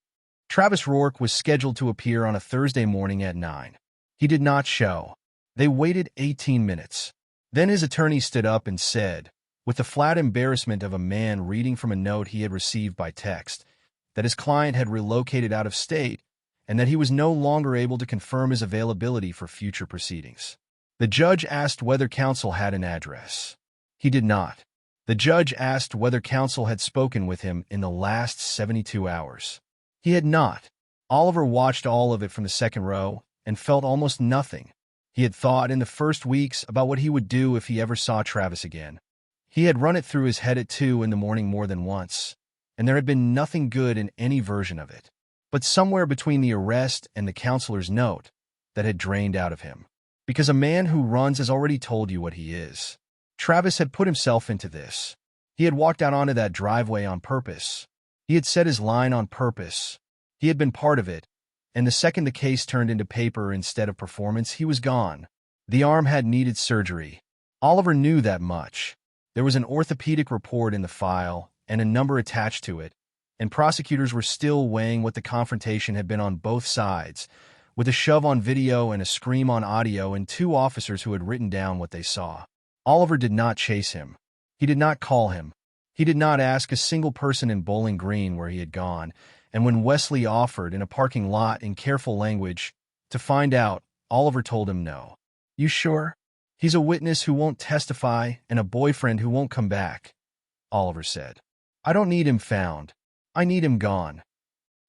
Travis Rourke was scheduled to appear on a Thursday morning at 9. He did not show. They waited 18 minutes. Then his attorney stood up and said, with the flat embarrassment of a man reading from a note he had received by text, that his client had relocated out of state and that he was no longer able to confirm his availability for future proceedings. The judge asked whether counsel had an address. He did not. The judge asked whether counsel had spoken with him in the last 72 hours. He had not. Oliver watched all of it from the second row and felt almost nothing. He had thought in the first weeks about what he would do if he ever saw Travis again. He had run it through his head at 2 in the morning more than once, and there had been nothing good in any version of it. But somewhere between the arrest and the counselor's note, that had drained out of him. Because a man who runs has already told you what he is. Travis had put himself into this. He had walked out onto that driveway on purpose. He had said his line on purpose. He had been part of it. And the second the case turned into paper instead of performance, he was gone. The arm had needed surgery. Oliver knew that much. There was an orthopedic report in the file and a number attached to it, and prosecutors were still weighing what the confrontation had been on both sides, with a shove on video and a scream on audio and 2 officers who had written down what they saw. Oliver did not chase him. He did not call him. He did not ask a single person in Bowling Green where he had gone, and when Wesley offered in a parking lot in careful language to find out, Oliver told him no. You sure? He's a witness who won't testify and a boyfriend who won't come back, Oliver said. I don't need him found. I need him gone.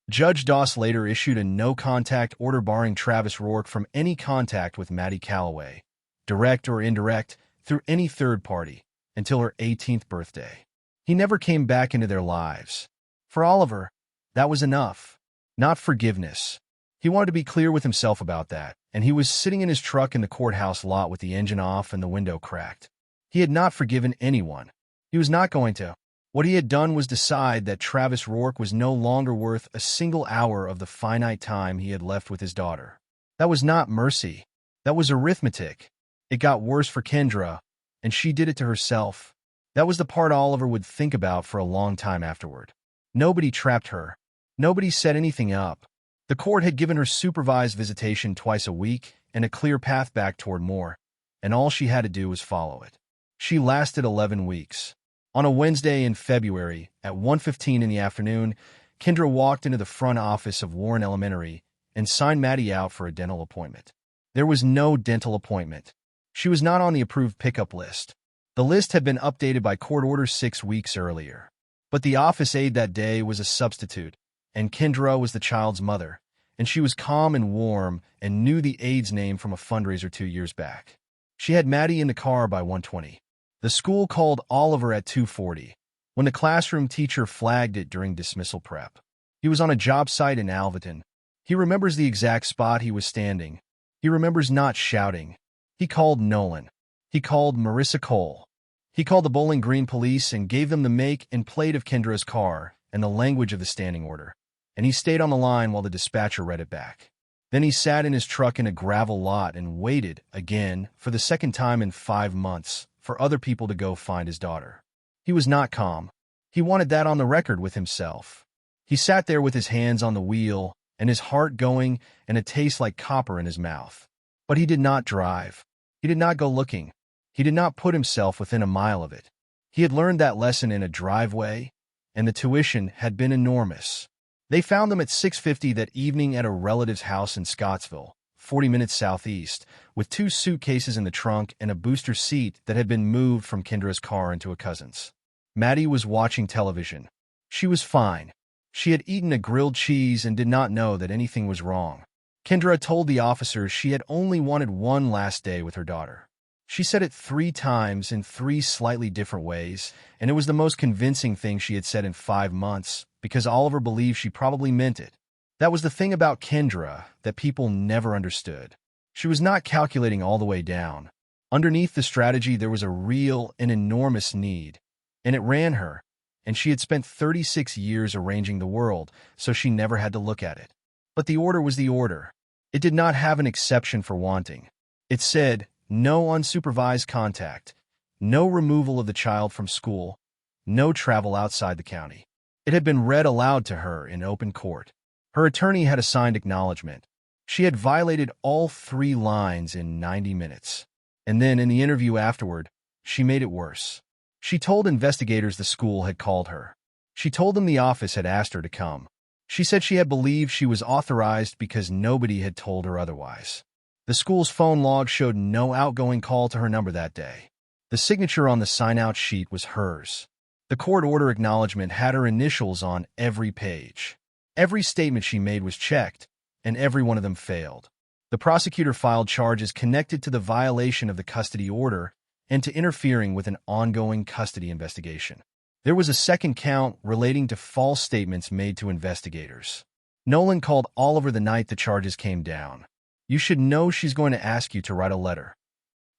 Judge Doss later issued a no-contact order barring Travis Rourke from any contact with Maddie Calloway, direct or indirect, through any third party, until her 18th birthday. He never came back into their lives. For Oliver, that was enough. Not forgiveness. He wanted to be clear with himself about that, and he was sitting in his truck in the courthouse lot with the engine off and the window cracked. He had not forgiven anyone. He was not going to. What he had done was decide that Travis Rourke was no longer worth a single hour of the finite time he had left with his daughter. That was not mercy. That was arithmetic. It got worse for Kendra, and she did it to herself. That was the part Oliver would think about for a long time afterward. Nobody trapped her. Nobody set anything up. The court had given her supervised visitation twice a week and a clear path back toward more, and all she had to do was follow it. She lasted 11 weeks. On a Wednesday in February, at 1:15 in the afternoon, Kendra walked into the front office of Warren Elementary and signed Maddie out for a dental appointment. There was no dental appointment. She was not on the approved pickup list. The list had been updated by court order 6 weeks earlier. But the office aide that day was a substitute, and Kendra was the child's mother, and she was calm and warm and knew the aide's name from a fundraiser 2 years back. She had Maddie in the car by 1:20. The school called Oliver at 2:40, when the classroom teacher flagged it during dismissal prep. He was on a job site in Alvaton. He remembers the exact spot he was standing. He remembers not shouting. He called Nolan. He called Marissa Cole. He called the Bowling Green police and gave them the make and plate of Kendra's car and the language of the standing order, and he stayed on the line while the dispatcher read it back. Then he sat in his truck in a gravel lot and waited, again, for the second time in 5 months, for other people to go find his daughter. He was not calm. He wanted that on the record with himself. He sat there with his hands on the wheel and his heart going and a taste like copper in his mouth. But he did not drive. He did not go looking. He did not put himself within a mile of it. He had learned that lesson in a driveway, and the tuition had been enormous. They found them at 6:50 that evening at a relative's house in Scottsville, 40 minutes southeast, with 2 suitcases in the trunk and a booster seat that had been moved from Kendra's car into a cousin's. Maddie was watching television. She was fine. She had eaten a grilled cheese and did not know that anything was wrong. Kendra told the officers she had only wanted one last day with her daughter. She said it 3 times in 3 slightly different ways, and it was the most convincing thing she had said in 5 months, because Oliver believed she probably meant it. That was the thing about Kendra that people never understood. She was not calculating all the way down. Underneath the strategy, there was a real and enormous need, and it ran her, and she had spent 36 years arranging the world, so she never had to look at it. But the order was the order. It did not have an exception for wanting. It said, no unsupervised contact, no removal of the child from school, no travel outside the county. It had been read aloud to her in open court. Her attorney had assigned acknowledgement. She had violated all 3 lines in 90 minutes. And then, in the interview afterward, she made it worse. She told investigators the school had called her. She told them the office had asked her to come. She said she had believed she was authorized because nobody had told her otherwise. The school's phone log showed no outgoing call to her number that day. The signature on the sign-out sheet was hers. The court order acknowledgement had her initials on every page. Every statement she made was checked, and every one of them failed. The prosecutor filed charges connected to the violation of the custody order and to interfering with an ongoing custody investigation. There was a second count relating to false statements made to investigators. Nolan called Oliver the night the charges came down. You should know she's going to ask you to write a letter.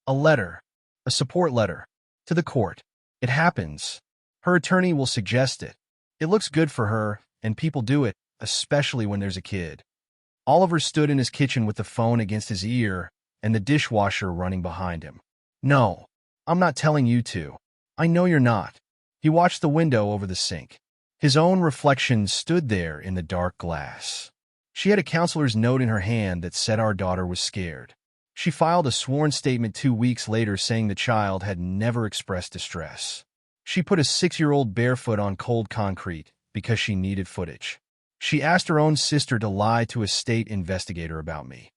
A letter. A support letter. To the court. It happens. Her attorney will suggest it. It looks good for her, and people do it, especially when there's a kid. Oliver stood in his kitchen with the phone against his ear and the dishwasher running behind him. No, I'm not telling you to. I know you're not. He watched the window over the sink. His own reflection stood there in the dark glass. She had a counselor's note in her hand that said our daughter was scared. She filed a sworn statement 2 weeks later saying the child had never expressed distress. She put a 6-year-old barefoot on cold concrete because she needed footage. She asked her own sister to lie to a state investigator about me.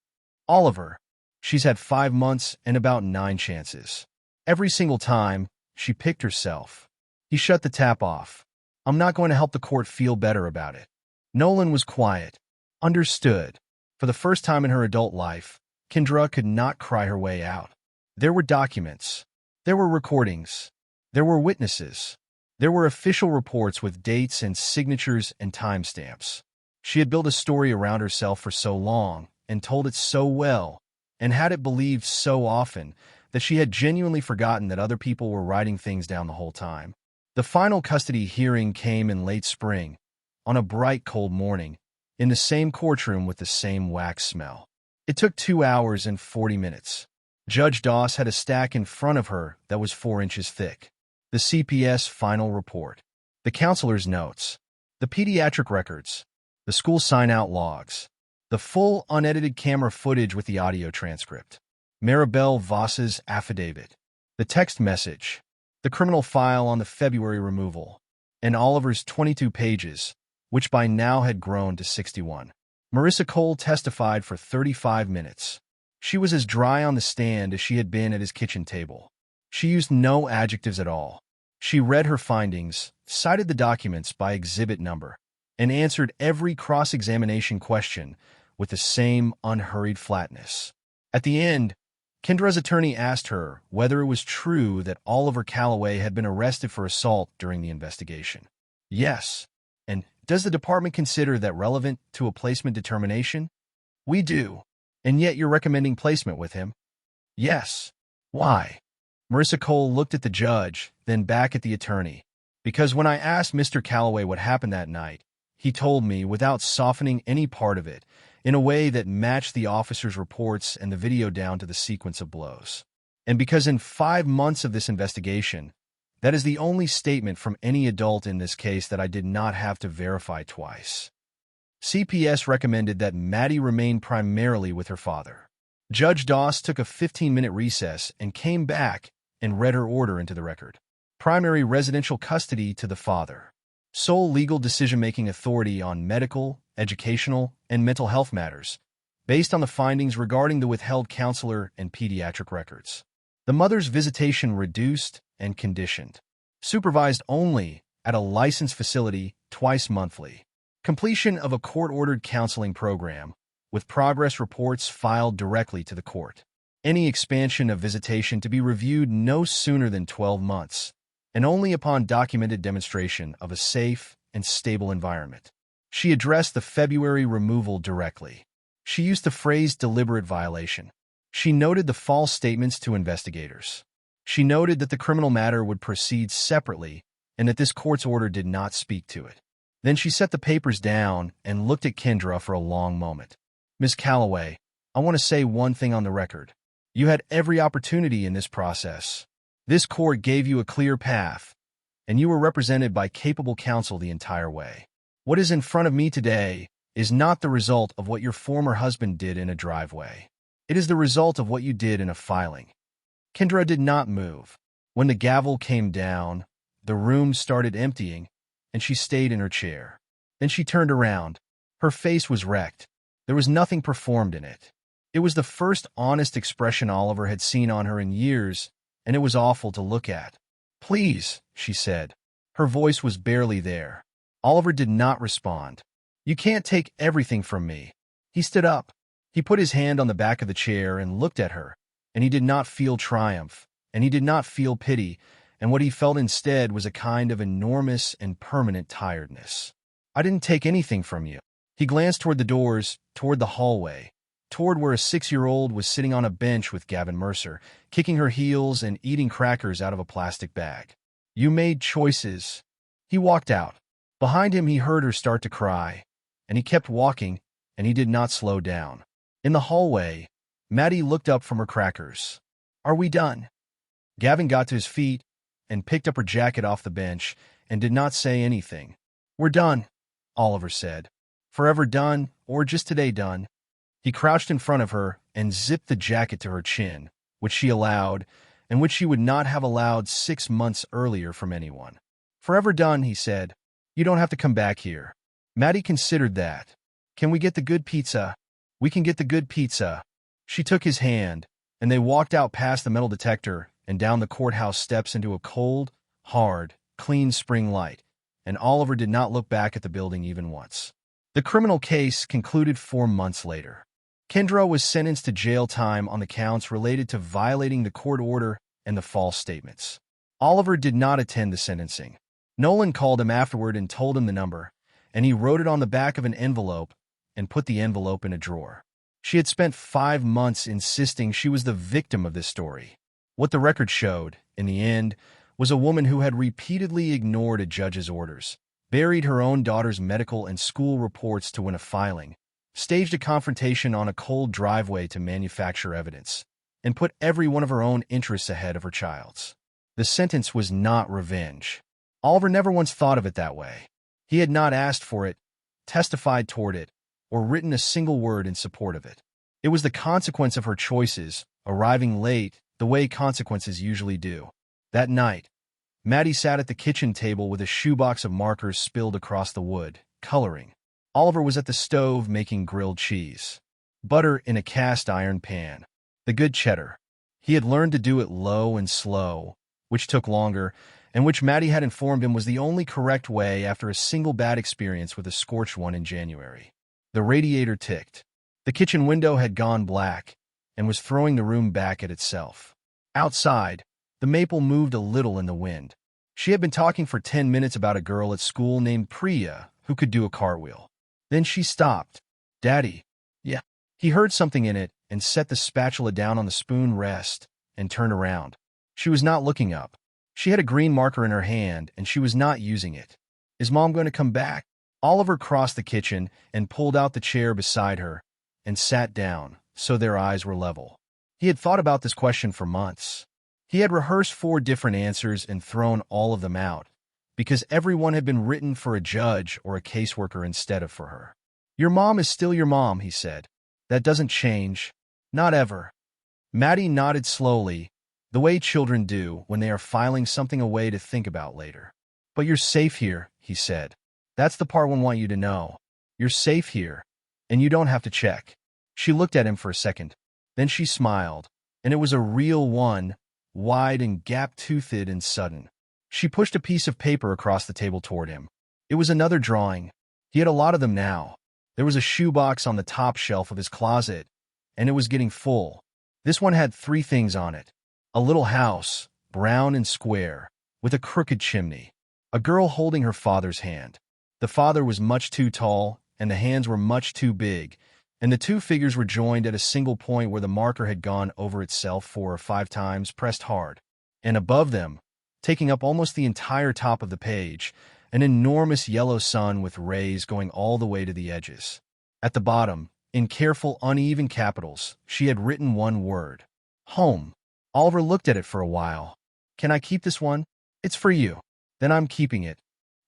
Oliver, she's had 5 months and about 9 chances. Every single time, she picked herself. He shut the tap off. I'm not going to help the court feel better about it. Nolan was quiet. Understood. For the first time in her adult life, Kendra could not cry her way out. There were documents. There were recordings. There were witnesses. There were official reports with dates and signatures and timestamps. She had built a story around herself for so long and told it so well and had it believed so often that she had genuinely forgotten that other people were writing things down the whole time. The final custody hearing came in late spring, on a bright, cold morning, in the same courtroom with the same wax smell. It took 2 hours and 40 minutes. Judge Doss had a stack in front of her that was 4 inches thick. The CPS final report, the counselor's notes, the pediatric records, the school sign-out logs, the full unedited camera footage with the audio transcript, Maribel Voss's affidavit, the text message, the criminal file on the February removal, and Oliver's 22 pages, which by now had grown to 61. Marissa Cole testified for 35 minutes. She was as dry on the stand as she had been at his kitchen table. She used no adjectives at all. She read her findings, cited the documents by exhibit number, and answered every cross-examination question with the same unhurried flatness. At the end, Kendra's attorney asked her whether it was true that Oliver Calloway had been arrested for assault during the investigation. Yes. And does the department consider that relevant to a placement determination? We do. And yet you're recommending placement with him? Yes. Why? Marissa Cole looked at the judge, then back at the attorney. Because when I asked Mr. Calloway what happened that night, he told me, without softening any part of it, in a way that matched the officer's reports and the video down to the sequence of blows. And because in 5 months of this investigation, that is the only statement from any adult in this case that I did not have to verify twice. CPS recommended that Maddie remain primarily with her father. Judge Doss took a 15-minute recess and came back and read her order into the record. Primary residential custody to the father. Sole legal decision-making authority on medical, educational, and mental health matters, based on the findings regarding the withheld counselor and pediatric records. The mother's visitation reduced and conditioned. Supervised only at a licensed facility twice monthly. Completion of a court-ordered counseling program, with progress reports filed directly to the court. Any expansion of visitation to be reviewed no sooner than 12 months, and only upon documented demonstration of a safe and stable environment. She addressed the February removal directly. She used the phrase deliberate violation. She noted the false statements to investigators. She noted that the criminal matter would proceed separately and that this court's order did not speak to it. Then she set the papers down and looked at Kendra for a long moment. Ms. Calloway, I want to say one thing on the record. You had every opportunity in this process. This court gave you a clear path, and you were represented by capable counsel the entire way. What is in front of me today is not the result of what your former husband did in a driveway. It is the result of what you did in a filing. Kendra did not move. When the gavel came down, the room started emptying, and she stayed in her chair. Then she turned around. Her face was wrecked. There was nothing performed in it. It was the first honest expression Oliver had seen on her in years, and it was awful to look at. Please, she said. Her voice was barely there. Oliver did not respond. You can't take everything from me. He stood up. He put his hand on the back of the chair and looked at her, and he did not feel triumph, and he did not feel pity, and what he felt instead was a kind of enormous and permanent tiredness. I didn't take anything from you. He glanced toward the doors, toward the hallway, toward where a 6-year-old was sitting on a bench with Gavin Mercer, kicking her heels and eating crackers out of a plastic bag. You made choices. He walked out. Behind him he heard her start to cry, and he kept walking, and he did not slow down. In the hallway, Maddie looked up from her crackers. Are we done? Gavin got to his feet and picked up her jacket off the bench and did not say anything. We're done, Oliver said. Forever done, or just today done. He crouched in front of her and zipped the jacket to her chin, which she allowed, and which she would not have allowed 6 months earlier from anyone. Forever done, he said. You don't have to come back here. Maddie considered that. Can we get the good pizza? We can get the good pizza. She took his hand, and they walked out past the metal detector and down the courthouse steps into a cold, hard, clean spring light, and Oliver did not look back at the building even once. The criminal case concluded 4 months later. Kendra was sentenced to jail time on the counts related to violating the court order and the false statements. Oliver did not attend the sentencing. Nolan called him afterward and told him the number, and he wrote it on the back of an envelope and put the envelope in a drawer. She had spent 5 months insisting she was the victim of this story. What the record showed, in the end, was a woman who had repeatedly ignored a judge's orders, buried her own daughter's medical and school reports to win a filing, staged a confrontation on a cold driveway to manufacture evidence, and put every one of her own interests ahead of her child's. The sentence was not revenge. Oliver never once thought of it that way. He had not asked for it, testified toward it, or written a single word in support of it. It was the consequence of her choices, arriving late, the way consequences usually do. That night, Maddie sat at the kitchen table with a shoebox of markers spilled across the wood, coloring. Oliver was at the stove making grilled cheese. Butter in a cast-iron pan. The good cheddar. He had learned to do it low and slow, which took longer, and which Maddie had informed him was the only correct way after a single bad experience with a scorched one in January. The radiator ticked. The kitchen window had gone black and was throwing the room back at itself. Outside, the maple moved a little in the wind. She had been talking for 10 minutes about a girl at school named Priya who could do a cartwheel. Then she stopped. "Daddy." "Yeah." He heard something in it and set the spatula down on the spoon rest and turned around. She was not looking up. She had a green marker in her hand, and she was not using it. "Is Mom going to come back?" Oliver crossed the kitchen and pulled out the chair beside her and sat down, so their eyes were level. He had thought about this question for months. He had rehearsed 4 different answers and thrown all of them out, because every one had been written for a judge or a caseworker instead of for her. "Your mom is still your mom," he said. "That doesn't change. Not ever." Maddie nodded slowly, the way children do when they are filing something away to think about later. "But you're safe here," he said. "That's the part we want you to know. You're safe here, and you don't have to check." She looked at him for a second. Then she smiled, and it was a real one, wide and gap-toothed and sudden. She pushed a piece of paper across the table toward him. It was another drawing. He had a lot of them now. There was a shoebox on the top shelf of his closet, and it was getting full. This one had 3 things on it. A little house, brown and square, with a crooked chimney. A girl holding her father's hand. The father was much too tall, and the hands were much too big, and the 2 figures were joined at a single point where the marker had gone over itself 4 or 5 times, pressed hard. And above them, taking up almost the entire top of the page, an enormous yellow sun with rays going all the way to the edges. At the bottom, in careful, uneven capitals, she had written one word. Home. Oliver looked at it for a while. "Can I keep this one?" "It's for you." "Then I'm keeping it."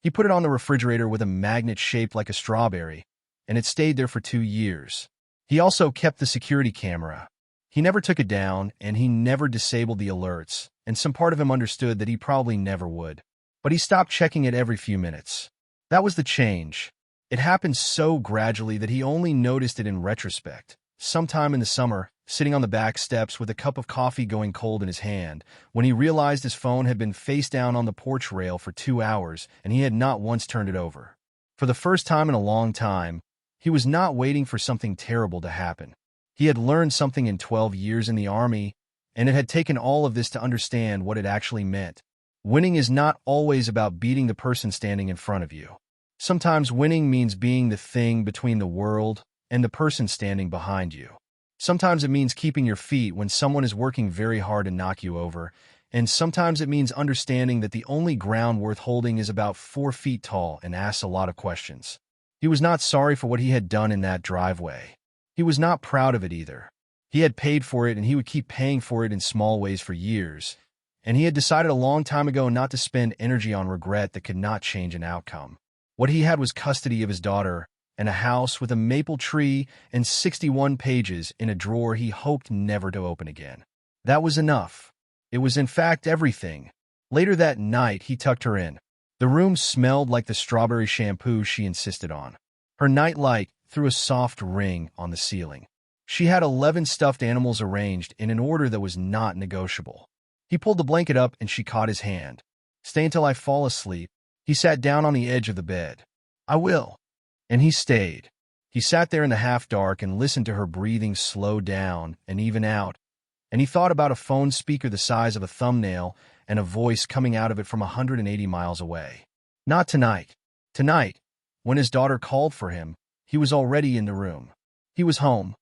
He put it on the refrigerator with a magnet shaped like a strawberry, and it stayed there for 2 years. He also kept the security camera. He never took it down, and he never disabled the alerts, and some part of him understood that he probably never would. But he stopped checking it every few minutes. That was the change. It happened so gradually that he only noticed it in retrospect. Sometime in the summer, sitting on the back steps with a cup of coffee going cold in his hand, when he realized his phone had been face down on the porch rail for 2 hours and he had not once turned it over. For the first time in a long time, he was not waiting for something terrible to happen. He had learned something in 12 years in the Army, and it had taken all of this to understand what it actually meant. Winning is not always about beating the person standing in front of you. Sometimes winning means being the thing between the world and the person standing behind you. Sometimes it means keeping your feet when someone is working very hard to knock you over, and sometimes it means understanding that the only ground worth holding is about 4 feet tall and asks a lot of questions. He was not sorry for what he had done in that driveway. He was not proud of it either. He had paid for it, and he would keep paying for it in small ways for years, and he had decided a long time ago not to spend energy on regret that could not change an outcome. What he had was custody of his daughter, and a house with a maple tree and 61 pages in a drawer he hoped never to open again. That was enough. It was in fact everything. Later that night, he tucked her in. The room smelled like the strawberry shampoo she insisted on. Her nightlight threw a soft ring on the ceiling. She had 11 stuffed animals arranged in an order that was not negotiable. He pulled the blanket up and she caught his hand. "Stay until I fall asleep." He sat down on the edge of the bed. "I will." And he stayed. He sat there in the half-dark and listened to her breathing slow down and even out, and he thought about a phone speaker the size of a thumbnail and a voice coming out of it from 180 miles away. Not tonight. Tonight, when his daughter called for him, he was already in the room. He was home.